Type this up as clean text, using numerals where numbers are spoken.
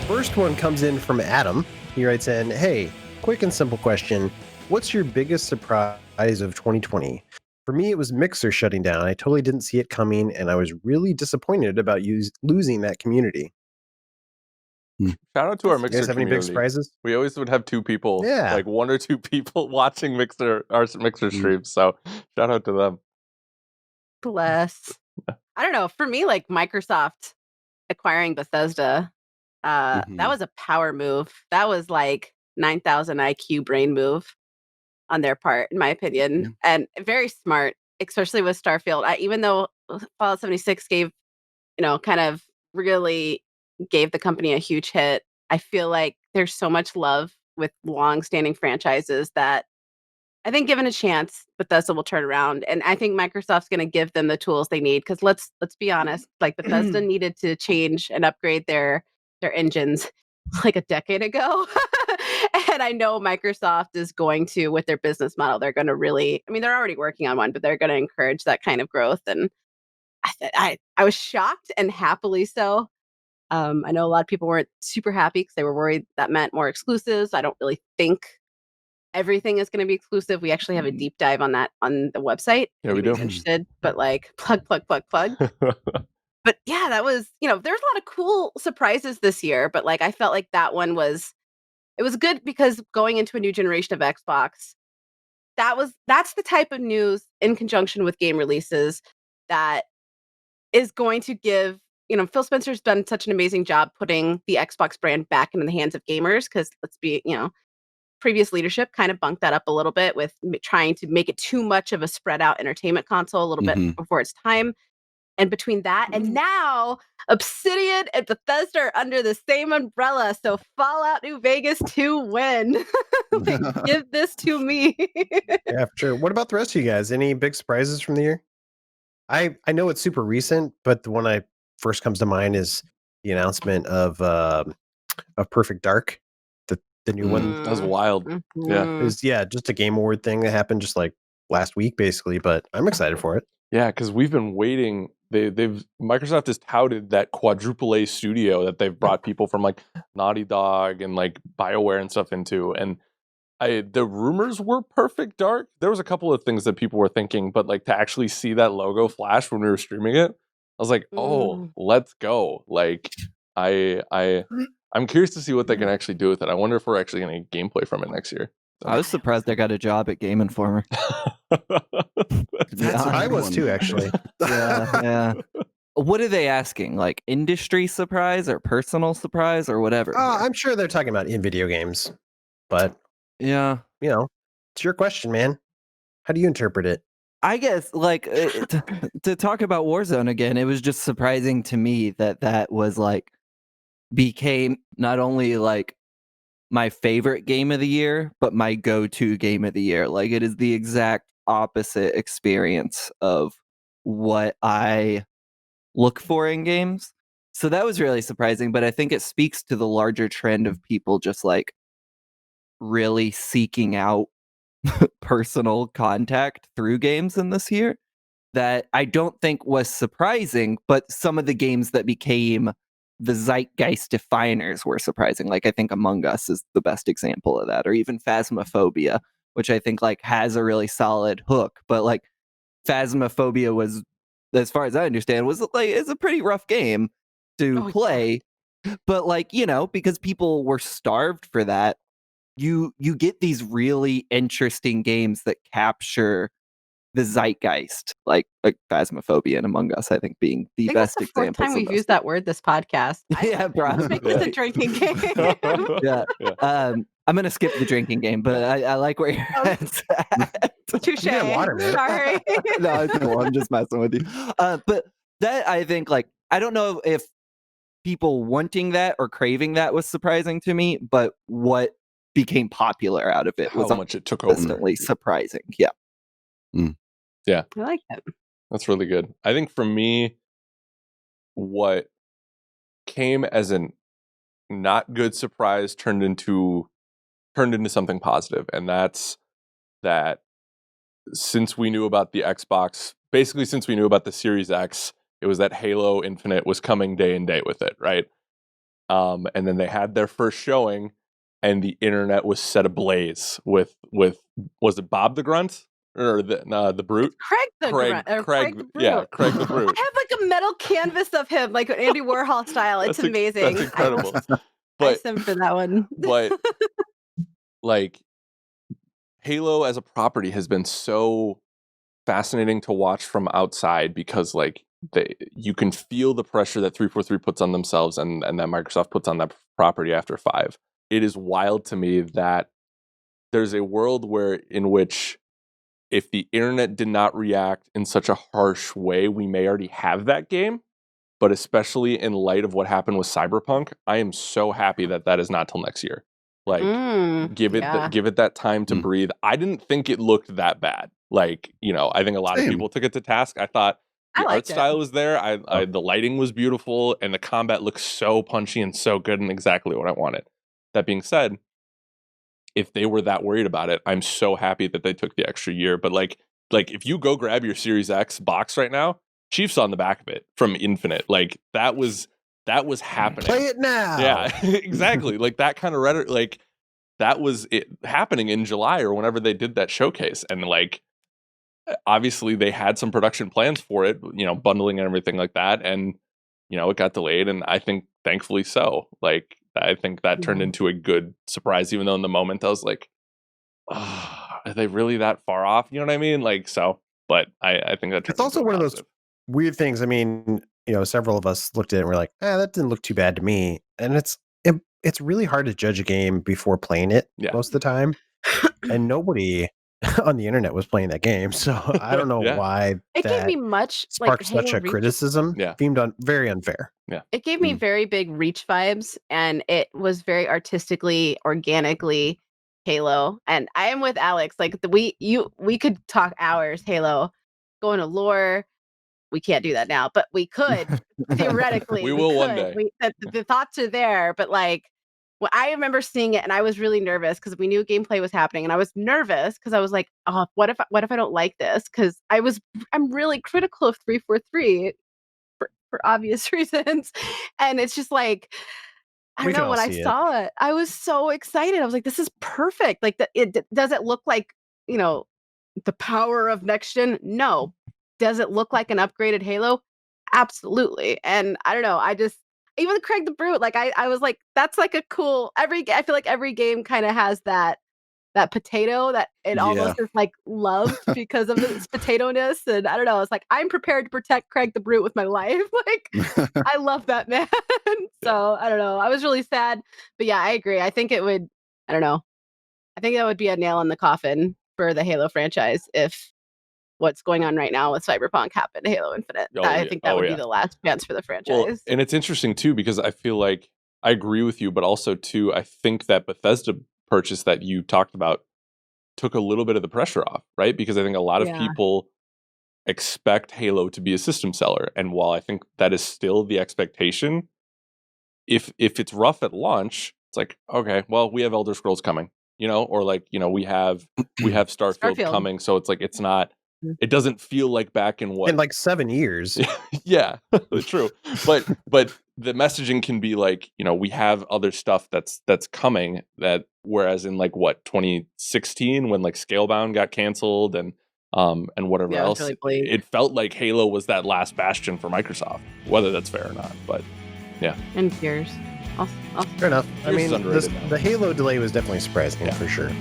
First one comes in from Adam. He writes in, hey, quick and simple question. What's your biggest surprise of 2020? For me, it was Mixer shutting down. I totally didn't see it coming, and I was really disappointed about losing that community. Shout out to our You Mixer guys have any big community. surprises? We always would have two people, Yeah. like one or two people watching our Mixer streams. So shout out to them. Bless. I don't know. For me, like Microsoft acquiring Bethesda, that was a power move. That was like 9,000 IQ brain move on their part, in my opinion, and very smart, especially with Starfield. Even though Fallout 76 gave, kind of really gave the company a huge hit, I feel like there's so much love with long-standing franchises that I think given a chance, Bethesda will turn around. And I think Microsoft's going to give them the tools they need. Because let's be honest, like Bethesda needed to change and upgrade their engines like a decade ago. And I know Microsoft is going to, with their business model, they're going to really, I mean, they're already working on one, but they're going to encourage that kind of growth. And I was shocked and happily so. I know a lot of people weren't super happy because they were worried that meant more exclusives. I don't really think everything is going to be exclusive. We actually have a deep dive on that on the website. Yeah, we do. Interested, but like plug. But yeah, that was, there's a lot of cool surprises this year, but like I felt like that one was good because going into a new generation of Xbox, that's the type of news in conjunction with game releases that is going to give, Phil Spencer's done such an amazing job putting the Xbox brand back into the hands of gamers because let's be, previous leadership kind of bunked that up a little bit with trying to make it too much of a spread out entertainment console a little bit before its time. And between that and now Obsidian and Bethesda are under the same umbrella. So Fallout New Vegas 2 win. Like, give this to me. Yeah, for sure. What about the rest of you guys? Any big surprises from the year? I know it's super recent, but the one I first comes to mind is the announcement of Perfect Dark, the new one. That was wild. Yeah. It was just a Game Award thing that happened just like last week, basically. But I'm excited for it. Yeah, because we've been waiting. Microsoft has touted that quadruple A studio that they've brought people from like Naughty Dog and like BioWare and stuff into, and the rumors were Perfect Dark. There was a couple of things that people were thinking, but like to actually see that logo flash when we were streaming it, I was like, oh, let's go! Like, I'm curious to see what they can actually do with it. I wonder if we're actually going to get gameplay from it next year. I was surprised I got a job at Game Informer. I was too, actually. Yeah. What are they asking? Like industry surprise or personal surprise or whatever? I'm sure they're talking about in video games, but yeah, it's your question, man. How do you interpret it? I guess like to talk about Warzone again, it was just surprising to me that was like became not only like my favorite game of the year, but my go-to game of the year. Like it is the exact opposite experience of what I look for in games. So that was really surprising, but I think it speaks to the larger trend of people just like really seeking out personal contact through games in this year that I don't think was surprising, but some of the games that became the zeitgeist definers were surprising. Like I think Among Us is the best example of that, or even Phasmophobia, which I think like has a really solid hook, but like Phasmophobia was, as far as I understand, was like it's a pretty rough game to play. But like, because people were starved for that, you get these really interesting games that capture the zeitgeist, like Phasmophobia and Among Us, I think being the best examples. That's the fourth time we've used that word this podcast. Yeah, probably. Make this a drinking game. Yeah. I'm gonna skip the drinking game, but I like where your head's at. Touche. Water, man. Sorry. No, it's cool. I'm just messing with you. But that I think like I don't know if people wanting that or craving that was surprising to me, but what became popular out of it was how much it took over. Consistently surprising. Yeah. Yeah. I like it. That's really good. I think for me, what came as a not good surprise turned into something positive, and that's that since we knew about the Xbox, basically since we knew about the Series X, it was that Halo Infinite was coming day and date with it, right? And then they had their first showing, and the internet was set ablaze with was it Bob the Grunt or the Brute? Craig the Brute. Craig the Brute. I have like a metal canvas of him, like Andy Warhol style. It's amazing. That's incredible. I sim for that one. But like Halo as a property has been so fascinating to watch from outside because like you can feel the pressure that 343 puts on themselves and that Microsoft puts on that property after 5. It is wild to me that there's a world in which if the internet did not react in such a harsh way, we may already have that game. But especially in light of what happened with Cyberpunk, I am so happy that is not till next year. Like, give it that time to breathe. I didn't think it looked that bad. Like, I think a lot of people took it to task. I thought the art style was there. The lighting was beautiful, and the combat looks so punchy and so good and exactly what I wanted. That being said, if they were that worried about it, I'm so happy that they took the extra year. But like if you go grab your Series X box right now, Chiefs on the back of it from Infinite. Like that was happening. Play it now. Yeah, exactly. Like that kind of rhetoric. Like that was it happening in July or whenever they did that showcase. And like obviously they had some production plans for it, bundling and everything like that. And it got delayed. And I think thankfully so. Like I think that turned into a good surprise, even though in the moment I was like, oh, are they really that far off? You know what I mean? Like so. But I think that it's also one of those weird things. I mean, several of us looked at it and we're like, that didn't look too bad to me. And it's really hard to judge a game before playing it most of the time. And nobody on the internet was playing that game. So I don't know why it gave me much sparked such a criticism. Seemed very unfair. Yeah. It gave me very big Reach vibes, and it was very artistically, organically Halo. And I am with Alex. Like we could talk hours Halo, go into lore. We can't do that now, but we could theoretically. we will one day. The thoughts are there, but like, well, I remember seeing it, and I was really nervous because we knew gameplay was happening, and I was nervous because I was like, "Oh, what if I don't like this?" Because I'm really critical of 343 for obvious reasons, and it's just like. I don't know. When I saw it, I was so excited. I was like, "This is perfect!" Like, does it look like the power of next gen? No. Does it look like an upgraded Halo? Absolutely. And I don't know. Even Craig the Brute, like I was like, that's like a cool. I feel like every game kind of has that potato that it almost is like loved because of its potato-ness. And I don't know. It's like I'm prepared to protect Craig the Brute with my life. Like I love that man. So I don't know. I was really sad, but yeah, I agree. I think it would. I don't know. I think that would be a nail in the coffin for the Halo franchise if what's going on right now with Cyberpunk happened to Halo Infinite. I think that would be the last chance for the franchise. Well, and it's interesting too because I feel like I agree with you, but also too, I think that Bethesda purchase that you talked about took a little bit of the pressure off, right? Because I think a lot of people expect Halo to be a system seller, and while I think that is still the expectation, if it's rough at launch, it's like, okay, well, we have Elder Scrolls coming, or like, we have Starfield coming, so it's like it's not. It doesn't feel like back in like 7 years. Yeah, true. But the messaging can be like, we have other stuff that's coming that whereas in like 2016 when like Scalebound got canceled and whatever else, it felt like Halo was that last bastion for Microsoft, whether that's fair or not. But yeah. And Gears. Fair enough. I mean, the Halo delay was definitely surprising for sure.